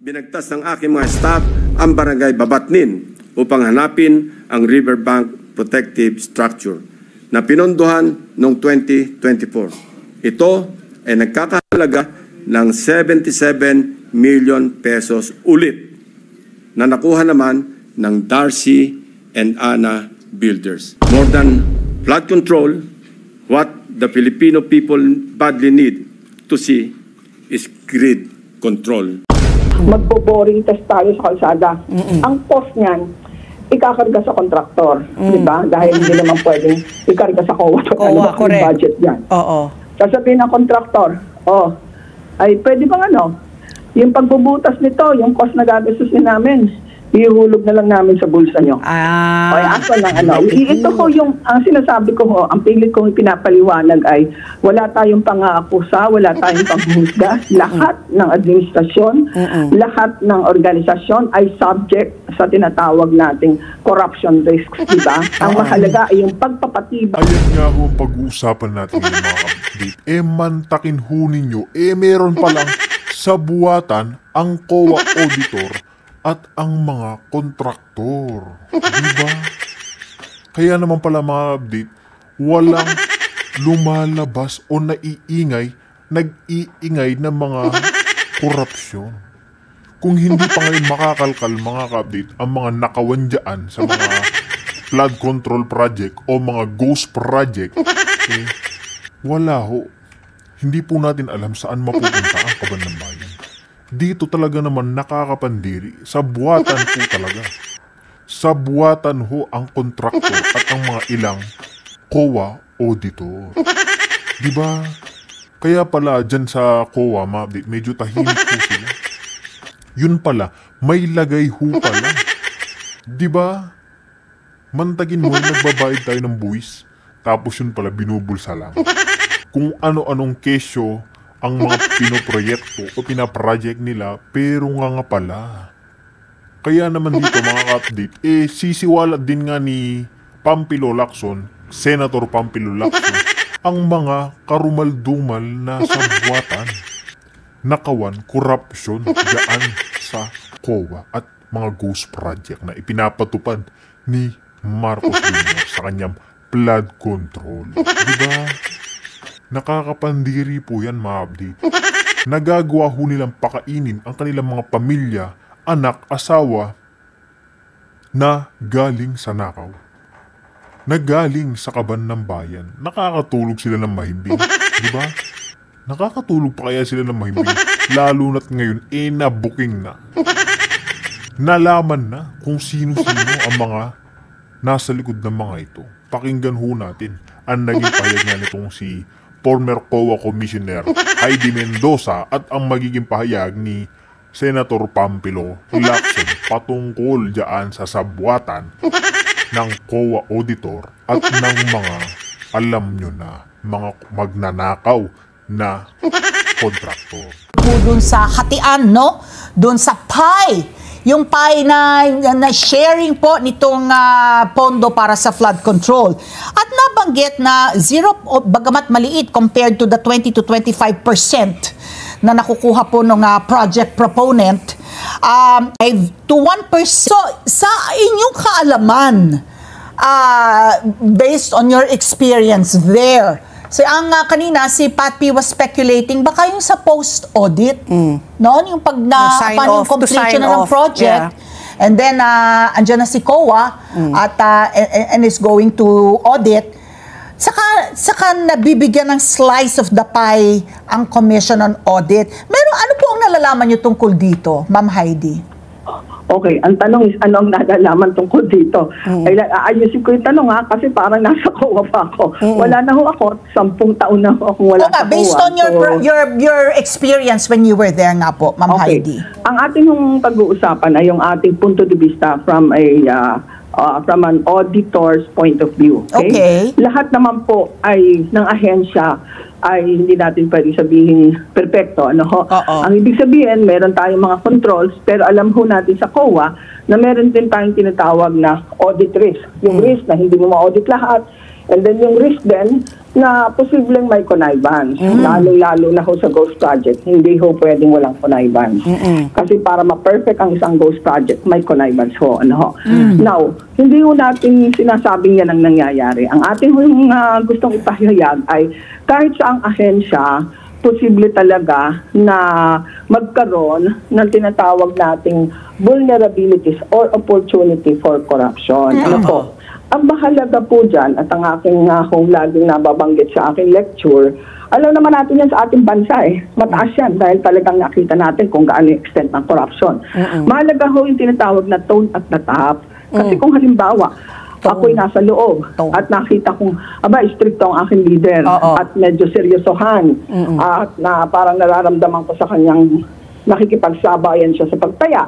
Binagtas ng aking mga staff ang barangay Babatnin upang hanapin ang riverbank protective structure na pinondohan noong 2024. Ito ay nagkakahalaga ng 77 million pesos ulit na nakuha naman ng Darcy and Ana Builders. More than flood control, what the Filipino people badly need to see is grid control. Magbo-boring test tayo sa kalsada. Ang cost niyan, ikakarga sa kontraktor. Diba? Dahil hindi naman pwedeng ikarga sa COA. Ano ba yung budget yan? Oo. Sasabihin ng kontraktor, ay pwede bang yung pagbubutas nito, yung cost na gagastusin namin, ihulog na lang namin sa bulsa nyo. Okay, aso lang Ito ko yung, ang sinasabi ko ang pilit kong pinapaliwanag ay wala tayong pang-aakusa, wala tayong panghusga. Lahat ng administrasyon, lahat ng organisasyon ay subject sa tinatawag nating corruption risks, diba? Ang mahalaga ay yung pagpapatibay. Ayan nga ho ang pag-uusapan natin ng mga update. Mantakin ho ninyo, meron palang sa buwatan ang COA auditor at ang mga kontraktor. Diba? Kaya naman pala mga update, walang lumalabas o nag-iingay ng mga korupsyon. Kung hindi pa ngayon makakalkal mga ka-update ang mga nakawandyaan sa mga flood control project o mga ghost project, wala ho. Hindi po natin alam saan mapupunta ang kaban ng bayan. Dito talaga naman nakakapandiri. Sa buwatan po talaga. Sa buwatan ho ang kontraktor at ang mga ilang COA auditor. Diba? Kaya pala dyan sa COA, medyo tahimik po sila. Yun pala, may lagay ho pala. Diba? Mantagin mo, nagbabayad tayo ng buwis. Tapos yun pala, binubulsa lang. Kung ano-anong kesyo ang mga pinoproyekto o pinaproject nila, pero nga pala. Kaya naman dito mga ka-update, sisiwala din nga ni Pampilo Lacson, Senator Pampilo Lacson, ang mga karumal-dumal na sabuatan, nakawan, korupsyon dyan sa COA at mga ghost project na ipinapatupad ni Marcos Jr. sa kanyang flood control. Diba? Nakakapandiri po yan mga update. Nagagawa ho nilang pakainin ang kanilang mga pamilya, anak, asawa na galing sa nakaw. Nagaling sa kaban ng bayan. Nakakatulog sila ng mahimbing. Diba? Nakakatulog pa kaya sila ng mahimbing. Lalo na't ngayon, na-booking na. Nalaman na kung sino-sino ang mga nasa likod ng mga ito. Pakinggan ho natin ang naging pahayag nga nitong si former COA Commissioner Heidi Mendoza at ang magiging pahayag ni Senator Pampilo Lacson patungkol dyan sa sabuatan ng COA auditor at ng mga, alam nyo na, mga magnanakaw na kontraktor. Doon sa hatian, no? Doon sa pie. Yung pie na sharing po nitong pondo para sa flood control. At nabanggit na zero, bagamat maliit compared to the 20 to 25% na nakukuha po ng project proponent, to 1%. So, sa inyong kaalaman, based on your experience there, so, ang kanina, si Pat P was speculating, baka yung sa post-audit, no? Yung pag yung completion na ng project, and then, andyan na si COA, at, and is going to audit, saka nabibigyan ng slice of the pie ang Commission on Audit. Ano po ang nalalaman nyo tungkol dito, Ma'am Heidi? Okay, ang tanong is ano ang nalalaman tungkol dito? Ay, ayusin ko yung tanong kasi parang nasa COA pa ako. Wala na ho ako, 10 taon na ho akong wala sa COA. Based on your experience when you were there nga po, Ma'am Heidi. Ang ating pag-uusapan ay yung ating punto de vista from an auditor's point of view. Okay? Lahat naman po ay ng ahensya ay hindi natin pwede sabihin perfecto. Ang ibig sabihin, meron tayong mga controls, pero alam ho natin sa COA na meron din tayong tinatawag na audit risk. Yung risk na hindi mo ma-audit lahat, and then yung risk din na posibleng may connivance. Lalo-lalo na ho sa ghost project, hindi ho pwedeng walang connivance. Kasi para ma-perfect ang isang ghost project, may connivance ho. Now, hindi ho natin sinasabing yan ang nangyayari. Ang ating gustong ipahayag ay kahit saang ahensya, posible talaga na magkaroon ng tinatawag nating vulnerabilities or opportunity for corruption. Ano po? Ang mahalaga po dyan, at ang aking kung laging nababanggit sa aking lecture, alam naman natin yan sa ating bansa Mataas yan dahil talagang nakita natin kung gaano yung extent ng corruption. Mahalaga ho yung tinatawag na tone at the top. Kasi kung halimbawa, ako'y nasa loob at nakita kong, stricto ang aking leader at medyo seryosohan at na parang nararamdaman ko sa kanyang nakikipagsabayan siya sa pagtaya,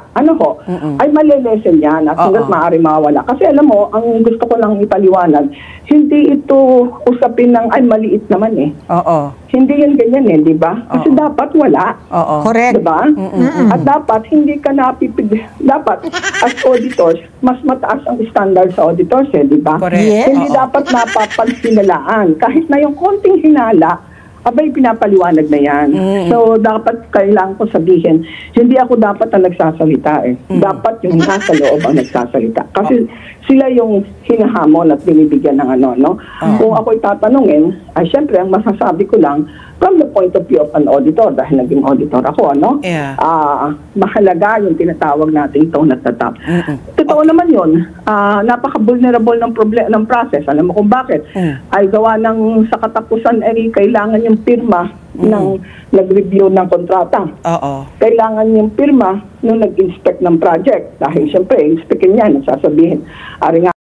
ay malilesen yan at hanggat maaari mawala. Kasi alam mo, ang gusto ko lang ipaliwanag, hindi ito usapin ng, maliit naman Hindi yan ganyan di ba? Kasi dapat wala. Correct. Di ba? At dapat hindi ka dapat as auditors, mas mataas ang standard sa auditors di ba? Yes. Hindi dapat napapagsilalaan. Kahit na yung konting hinala, pinapaliwanag na yan. So, dapat kailangan ko sabihin, hindi ako dapat ang nagsasalita Dapat yung nasa loob ang nagsasalita. Kasi sila yung hinahamon at binibigyan ng Kung ako'y tatanungin, ay syempre, ang masasabi ko lang, from the point of view of an auditor, dahil naging auditor ako, mahalaga yung tinatawag natin tone at the top. Totoo naman yun. Napaka-vulnerable ng process. Alam mo kung bakit? Ay gawa ng sa katapusan ay kailangan yung pirma ng nag-review ng kontrata. Kailangan yung pirma nung nag-inspect ng project. Dahil siyempre, inspectin yan, sasabihin, ari nga.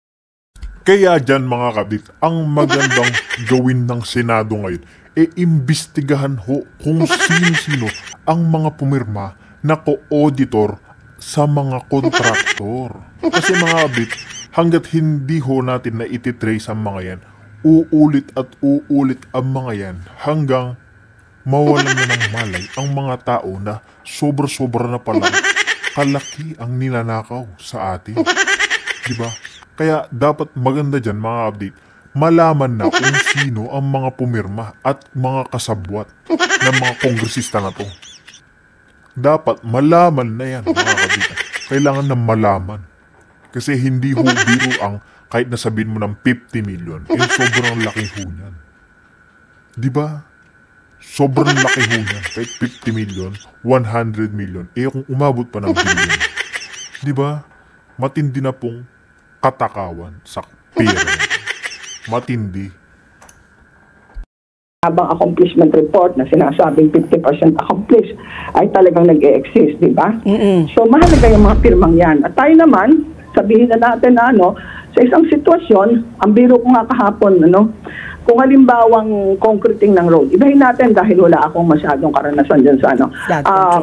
Kaya dyan mga kabit, ang magandang gawin ng Senado ngayon, imbestigahan ho kung sino-sino ang mga pumirma na co-auditor sa mga kontraktor. Kasi mga kabit, hanggat hindi ho natin na ititrace ang mga yan, uulit at uulit ang mga yan hanggang mawalan na ng malay ang mga tao na sobra-sobra na pala kalaki ang ninanakaw sa atin. Diba? Kaya dapat maganda dyan mga update, malaman na kung sino ang mga pumirma at mga kasabwat ng mga kongresista na to. Dapat malaman na yan mga kabita. Kailangan na malaman. Kasi hindi ho biro ang kahit nasabihin mo ng 50 million, sobrang laki ho niyan. Diba? Sobrang laki ho niyan. Kahit 50 million, 100 million, kung umabot pa ng billion. Diba? Matindi na pong katakawan sa pera. Matindi. Habang accomplishment report na sinasabing 50% accomplished ay talagang nag-e-exist, di ba? So, mahalaga yung mga pirmang yan. At tayo naman, sabihin na natin na sa isang sitwasyon, ang biro ko nga kahapon, kung halimbawang concreting ng road, ibahin natin dahil wala akong masyadong karanasan dyan sa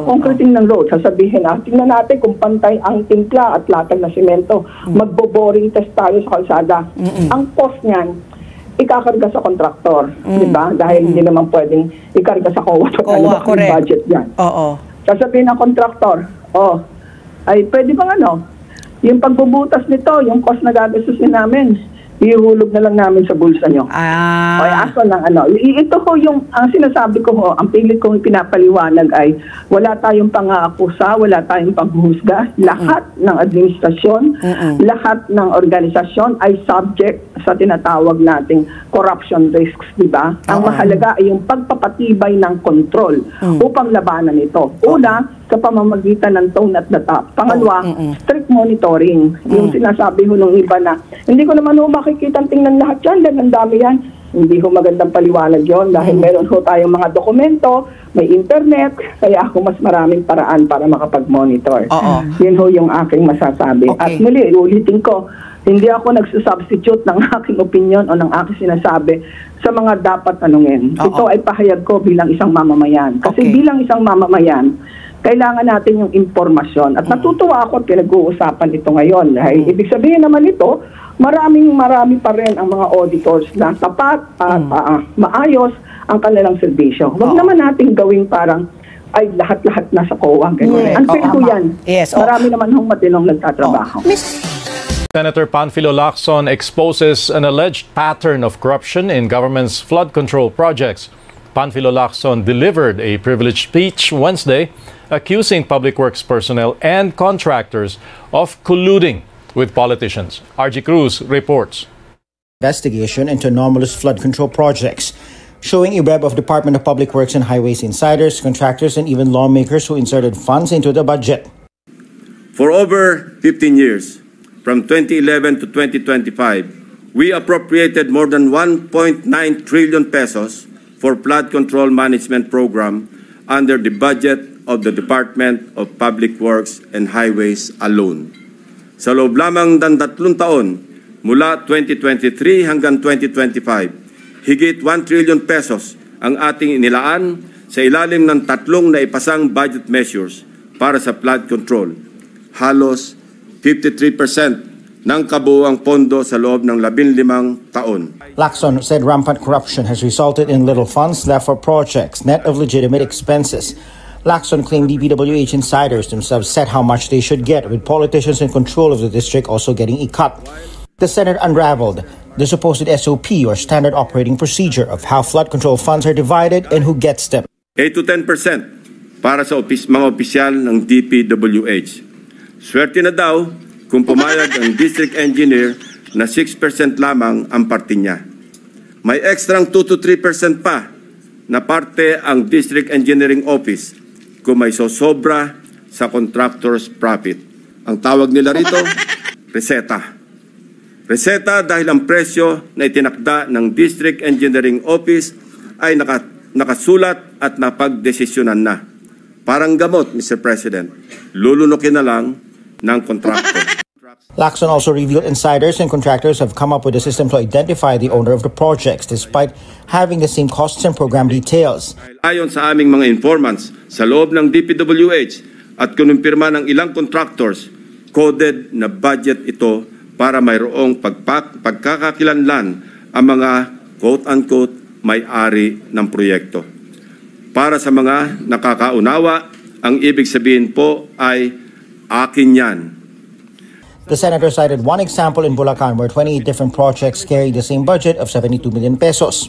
concreting ng road, sasabihin tingnan natin kung pantay ang timpla at latag na simento. Magbo-boring test tayo sa kalsada. Ang cost niyan, ikakarga sa kontraktor, di ba? Dahil hindi naman pwedeng ikarga sa COA at budget yan. Sasabihin ng kontraktor, ay pwede bang yung pagbubutas nito, yung cost na gagastusin namin, ihulog na lang namin sa bulsa nyo. Okay, aso ng Ito ho yung, ang sinasabi ko ho, ang pilit kong pinapaliwanag ay wala tayong pang-aakusa, wala tayong panghuhusga. Lahat ng administrasyon, lahat ng organisasyon ay subject sa tinatawag nating corruption risks, di ba? Ang mahalaga ay yung pagpapatibay ng control upang labanan ito. Una, sa pamamagitan ng tone at the top. Pangalawa, strict monitoring. Yung sinasabi ho nung iba na, hindi ko naman ho makikita tingnan lahat yan, dahil ang dami yan. Hindi ho magandang paliwanag yon dahil meron ho tayong mga dokumento, may internet, kaya ako mas maraming paraan para makapag-monitor. Yun ho yung aking masasabi. At muli, ulitin ko, hindi ako nagsusubstitute ng aking opinion o ng aking sinasabi sa mga dapat tanungin. Ito ay pahayag ko bilang isang mamamayan. Kasi bilang isang mamamayan, kailangan natin yung impormasyon. At natutuwa ako at pinag-uusapan ito ngayon. Ibig sabihin naman ito, marami pa rin ang mga auditors na tapat at maayos ang kanilang serbisyo. Huwag naman natin gawing parang ay lahat-lahat nasa COA. Unfair ko yan. Marami naman hong matinong nagtatrabaho. Senator Panfilo Lacson exposes an alleged pattern of corruption in government's flood control projects. Panfilo Lacson delivered a privileged speech Wednesday accusing public works personnel and contractors of colluding with politicians. RG Cruz reports. Investigation into anomalous flood control projects, showing a web of Department of Public Works and Highways insiders, contractors, and even lawmakers who inserted funds into the budget. For over 15 years, from 2011 to 2025, we appropriated more than 1.9 trillion pesos for flood control management program under the budget of the Department of Public Works and Highways alone. Sa loob lamang ng 3 taon, mula 2023 hanggang 2025, higit 1 trillion pesos ang ating inilaan sa ilalim ng 3 naipasang budget measures para sa flood control. Halos 53% ng kabuuang pondo sa loob ng 15 taon. Lacson said rampant corruption has resulted in little funds left for projects, net of legitimate expenses. Lacson claimed DPWH insiders themselves set how much they should get, with politicians in control of the district also getting a cut. The Senate unraveled the supposed SOP, or standard operating procedure, of how flood control funds are divided and who gets them. 8 to 10% para sa mga opisyal ng DPWH. Swerte na daw kung pumayag ang district engineer na 6% lamang ang parte niya. May extrang 2 to 3% pa na parte ang district engineering office kung may sosobra sa contractor's profit. Ang tawag nila rito, reseta. Reseta dahil ang presyo na itinakda ng district engineering office ay nakasulat at napagdesisyonan na. Parang gamot, Mr. President, lulunukin na lang ng contractor. Lacson also revealed insiders and contractors have come up with a system to identify the owner of the projects despite having the same costs and program details. Ayon sa aming mga informants sa loob ng DPWH at kinumpirma ng ilang contractors, coded na budget ito para mayroong pagkakakilanlan ang mga quote-unquote may-ari ng proyekto. Para sa mga nakakaunawa, ang ibig sabihin po ay akin yan. The senator cited one example in Bulacan where 28 different projects carry the same budget of 72 million pesos.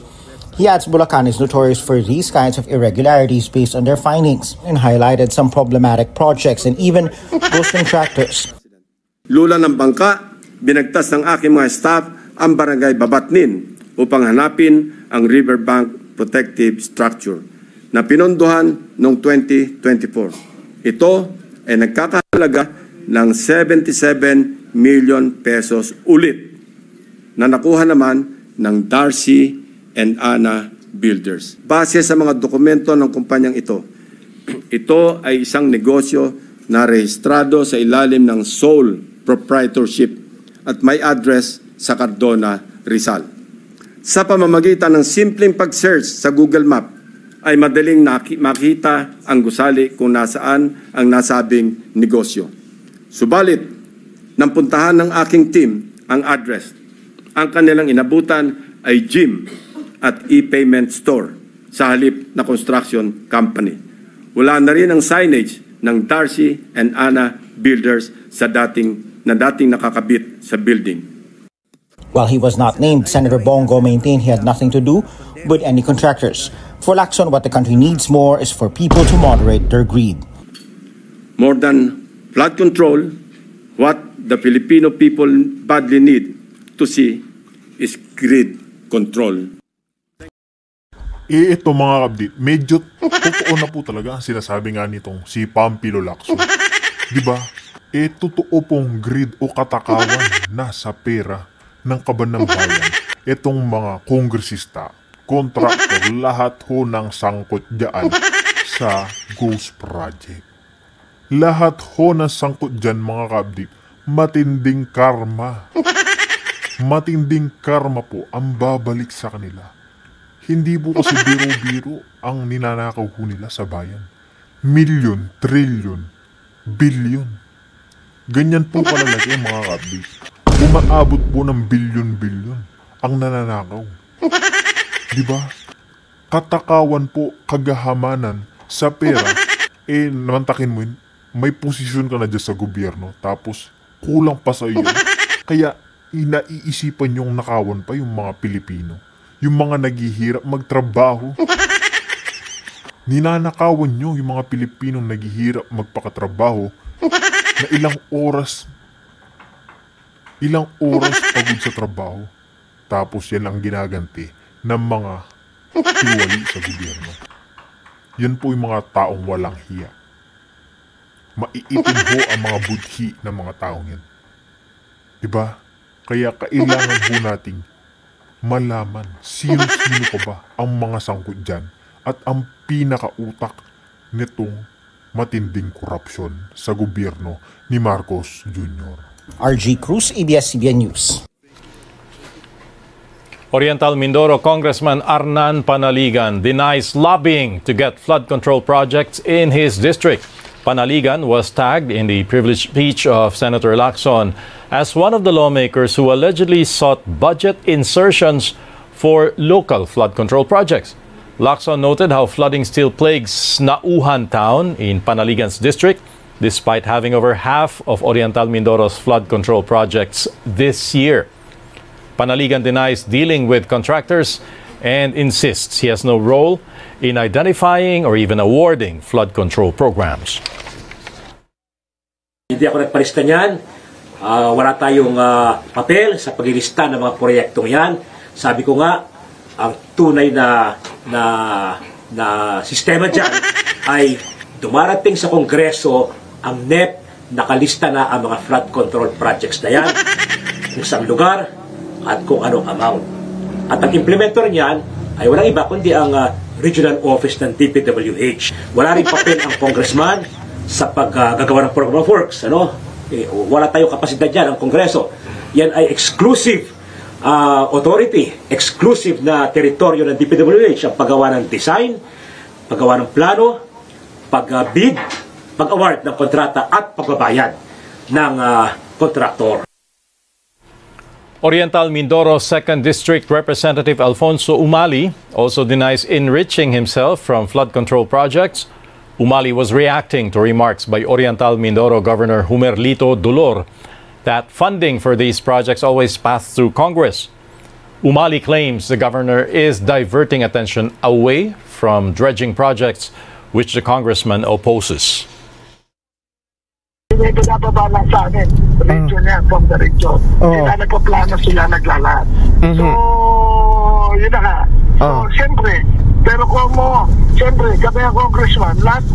He adds Bulacan is notorious for these kinds of irregularities based on their findings, and highlighted some problematic projects and even those contractors. Lula ng bangka, binagtas ng aking mga staff ang barangay Babatnin upang hanapin ang riverbank protective structure na pinondohan noong 2024. Ito ay nagkakahalaga ng 77 million pesos ulit na nakuha naman ng Darcy and Ana Builders. Base sa mga dokumento ng kumpanyang ito, ito ay isang negosyo na rehistrado sa ilalim ng sole proprietorship at may address sa Cardona, Rizal. Sa pamamagitan ng simpleng pag-search sa Google Map, ay madaling makita ang gusali kung nasaan ang nasabing negosyo. Subalit, nang puntahan ng aking team ang address, ang kanilang inabutan ay gym at e-payment store sa halip na construction company. Wala na rin ang signage ng Darcy and Ana Builders sa dating nakakabit sa building. While he was not named, Senator Bongo maintained he had nothing to do with any contractors. For Lacson, what the country needs more is for people to moderate their greed. More than flood control, what the Filipino people badly need to see is greed control. Ito mga kabdit, medyo totoo na po talaga ang sinasabi nga nitong si Panfilo Lacson. Diba? Totoo pong greed o katakawan na sa pera ng kaban ng bayan. Itong mga kongresista, kontraktor, lahat ho ng sangkot dyan sa Ghost Project. Lahat ho ng sangkot dyan mga kabdit, matinding karma. Matinding karma po ang babalik sa kanila. Hindi po kasi biro-biro ang ninanakaw ho nila sa bayan. Milyon, trilyon, bilyon. Ganyan po kalalaki mga kabdit. Umaabot po ng bilyon-bilyon ang nananakaw. Diba? Katakawan po, kagahamanan sa pera. Namantakin mo yun, may posisyon ka na dyan sa gobyerno, tapos kulang pa sa iyo. Kaya inaiisipan yung nakawan pa yung mga Pilipino. Yung mga naghihirap magtrabaho. Ninanakawan nyo yung mga Pilipinong naghihirap magpakatrabaho na ilang oras pagod sa trabaho. Tapos yan ang ginaganti ng mga tiwali sa gobyerno. Yan po yung mga taong walang hiya. Maiitim ho ang mga budhi ng mga taong yan. Diba? Kaya kailangan po nating malaman sino pa ba ang mga sangkot dyan at ang pinakautak nitong matinding korupsyon sa gobyerno ni Marcos Jr. RG Cruz, ABS-CBN News. Oriental Mindoro Congressman Arnan Panaligan denies lobbying to get flood control projects in his district. Panaligan was tagged in the privileged speech of Senator Lacson as one of the lawmakers who allegedly sought budget insertions for local flood control projects. Lacson noted how flooding still plagues Nauhan Town in Panaligan's district, despite having over half of Oriental Mindoro's flood control projects this year. Panaligan denies dealing with contractors and insists he has no role in identifying or even awarding flood control programs. Hindi ako nagpalista niyan. Wala tayong papel sa paglilista ng mga proyektong yan. Sabi ko nga, ang tunay na sistema dyan ay dumarating sa Kongreso ang NEP, nakalista na ang mga flood control projects na yan, kung saan lugar at kung anong amount. At ang implementer niyan ay walang iba kundi ang regional office ng DPWH. Wala rin papel ang congressman sa paggagawa ng program of works. Wala tayong kapasidad dyan ang Kongreso. Yan ay exclusive authority, exclusive na teritoryo ng DPWH ang paggawa ng design, paggawa ng plano, pag-bid, pag-award ng kontrata at pagbabayad ng kontraktor. Oriental Mindoro 2nd District Representative Alfonso Umali also denies enriching himself from flood control projects. Umali was reacting to remarks by Oriental Mindoro Governor Humerlito Dolor that funding for these projects always passed through Congress. Umali claims the governor is diverting attention away from dredging projects which the congressman opposes. Pinababa lang sa amin, region yan, from the region. Sila nagpaplano, sila naglalaan. So, yun na nga. So, siyempre, pero kung siyempre, kami ang congressman, lahat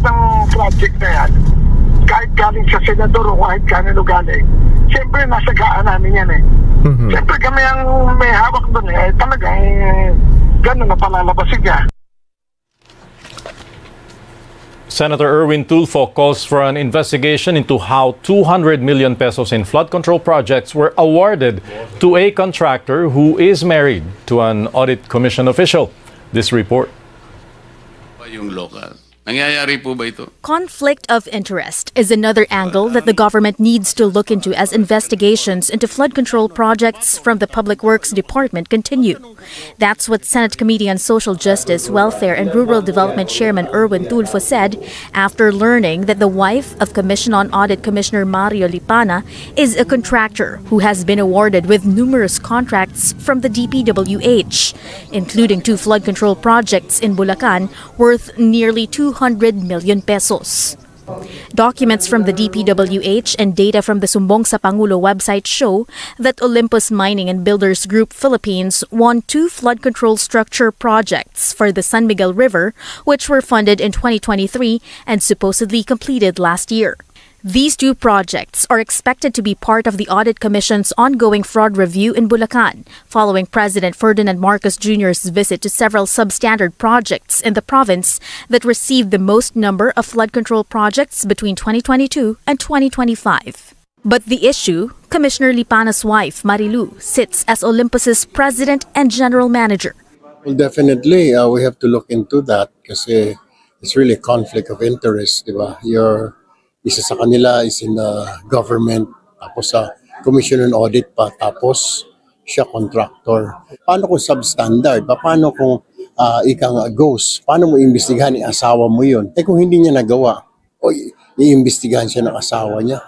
ng project na yan, kahit galing sa senador o kahit kanino galing, siyempre, nasa gaan namin yan eh. Siyempre, kami ang may hawak doon eh, talaga, gano'n na palalabasin niya. Senator Erwin Tulfo calls for an investigation into how 200 million pesos in flood control projects were awarded to a contractor who is married to an audit commission official. This report. Yung local. Nangyayari po ba ito? Conflict of interest is another angle that the government needs to look into as investigations into flood control projects from the Public Works Department continue. That's what Senate Committee on Social Justice, Welfare and Rural Development Chairman Erwin Tulfo said after learning that the wife of Commission on Audit Commissioner Mario Lipana is a contractor who has been awarded with numerous contracts from the DPWH, including 2 flood control projects in Bulacan worth nearly 200 million pesos. Documents from the DPWH and data from the Sumbong sa Pangulo website show that Olympus Mining and Builders Group Philippines won 2 flood control structure projects for the San Miguel River, which were funded in 2023 and supposedly completed last year. These 2 projects are expected to be part of the Audit Commission's ongoing fraud review in Bulacan, following President Ferdinand Marcos Jr.'s visit to several substandard projects in the province that received the most number of flood control projects between 2022 and 2025. But the issue, Commissioner Lipana's wife, Marilu, sits as Olympus's president and general manager. Well, definitely, we have to look into that kasi it's really a conflict of interest, di ba? Isa sa kanila is in the government, tapos sa Commission on Audit pa, tapos siya contractor. Paano kung substandard? Paano kung ikang ghost? Paano mo iimbestigahan yung asawa mo yun? Kung hindi niya nagawa, o iimbestigahan siya ng asawa niya.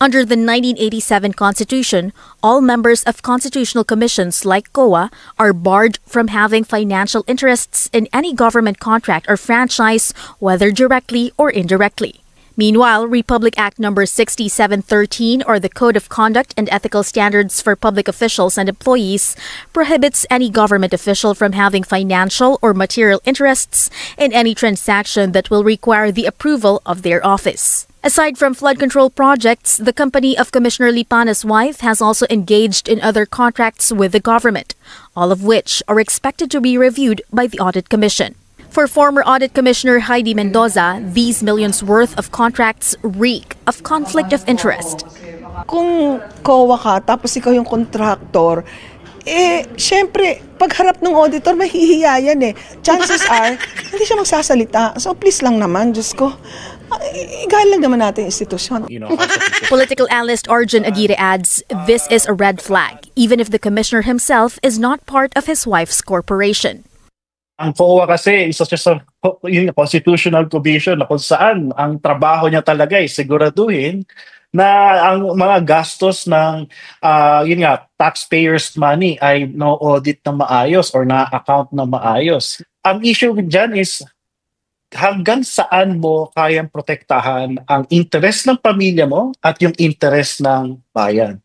Under the 1987 Constitution, all members of constitutional commissions like COA are barred from having financial interests in any government contract or franchise, whether directly or indirectly. Meanwhile, Republic Act No. 6713, or the Code of Conduct and Ethical Standards for Public Officials and Employees, prohibits any government official from having financial or material interests in any transaction that will require the approval of their office. Aside from flood control projects, the company of Commissioner Lipana's wife has also engaged in other contracts with the government, all of which are expected to be reviewed by the Audit Commission. For former Audit Commissioner Heidi Mendoza, these millions worth of contracts reek of conflict of interest. Kung COA ka, tapos ikaw yung contractor, syempre, pagharap ng auditor, mahihiya yan Chances are, hindi siya magsasalita. So please lang naman, Diyos ko. Igalang naman natin institusyon. Political analyst Arjun Aguirre adds, this is a red flag, even if the commissioner himself is not part of his wife's corporation. Ang COA kasi isa siya sa constitutional commission na kung saan ang trabaho niya talaga ay siguraduhin na ang mga gastos ng taxpayers' money ay no-audit na maayos or na-account na maayos. Ang issue dyan is hanggang saan mo kayang protektahan ang interest ng pamilya mo at yung interest ng bayan.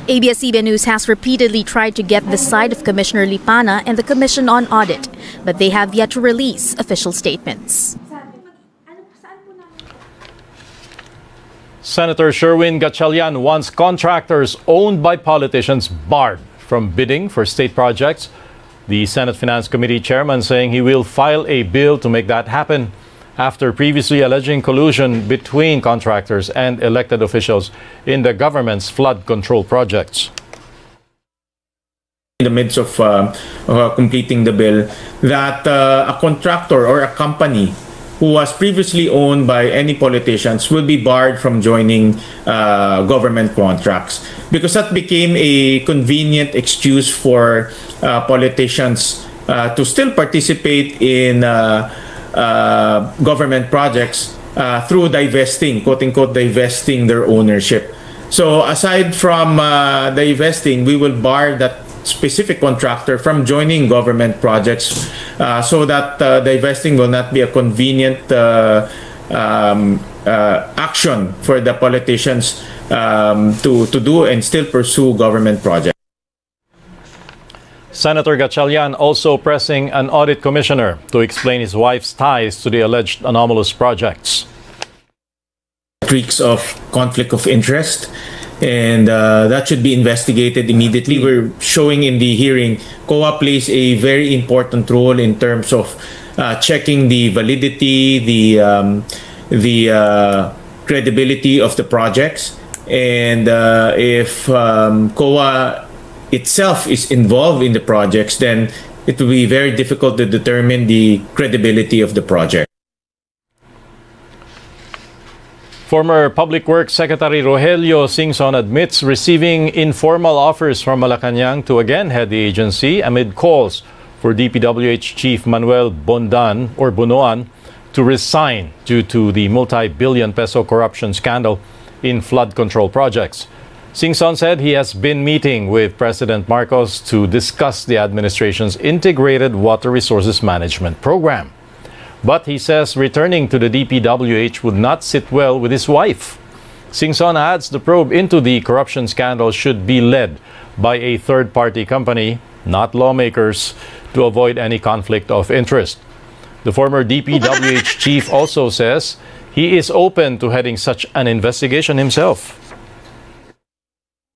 ABS-CBN News has repeatedly tried to get the side of Commissioner Lipana and the Commission on Audit, but they have yet to release official statements. Senator Sherwin Gatchalian wants contractors owned by politicians barred from bidding for state projects. The Senate Finance Committee chairman saying he will file a bill to make that happen after previously alleging collusion between contractors and elected officials in the government's flood control projects. In the midst of completing the bill, that a contractor or a company who was previously owned by any politicians will be barred from joining government contracts, because that became a convenient excuse for politicians to still participate in government projects through divesting, quote-unquote, divesting their ownership. So aside from divesting, we will bar that specific contractor from joining government projects so that divesting will not be a convenient action for the politicians to do and still pursue government projects. Senator Gatchalian also pressing an audit commissioner to explain his wife's ties to the alleged anomalous projects. Streaks of conflict of interest, and that should be investigated immediately. We're showing in the hearing, COA plays a very important role in terms of checking the validity, the credibility of the projects, and if COA itself is involved in the projects, then it will be very difficult to determine the credibility of the project. Former Public Works Secretary Rogelio Singson admits receiving informal offers from Malacanang to again head the agency amid calls for DPWH Chief Manuel Bonoan to resign due to the multi-billion peso corruption scandal in flood control projects. Singson said he has been meeting with President Marcos to discuss the administration's integrated water resources management program. But he says returning to the DPWH would not sit well with his wife. Singson adds the probe into the corruption scandal should be led by a third-party company, not lawmakers, to avoid any conflict of interest. The former DPWH chief also says he is open to heading such an investigation himself.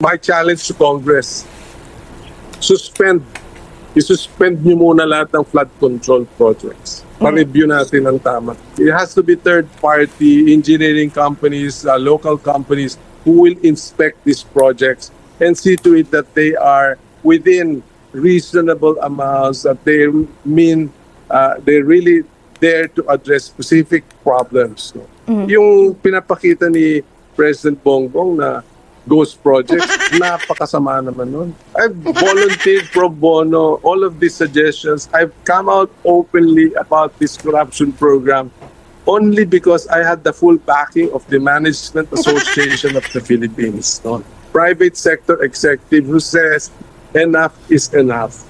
My challenge to Congress, suspend nyo muna lahat ng flood control projects. Pa-review natin ang tama. It has to be third-party engineering companies, local companies who will inspect these projects and see to it that they are within reasonable amounts, that they mean they're really there to address specific problems. Yung pinapakita ni President Bongbong na ghost projects, napakasama naman nun. I've volunteered pro bono, all of these suggestions. I've come out openly about this corruption program only because I had the full backing of the Management Association of the Philippines. No? Private sector executive who says enough is enough.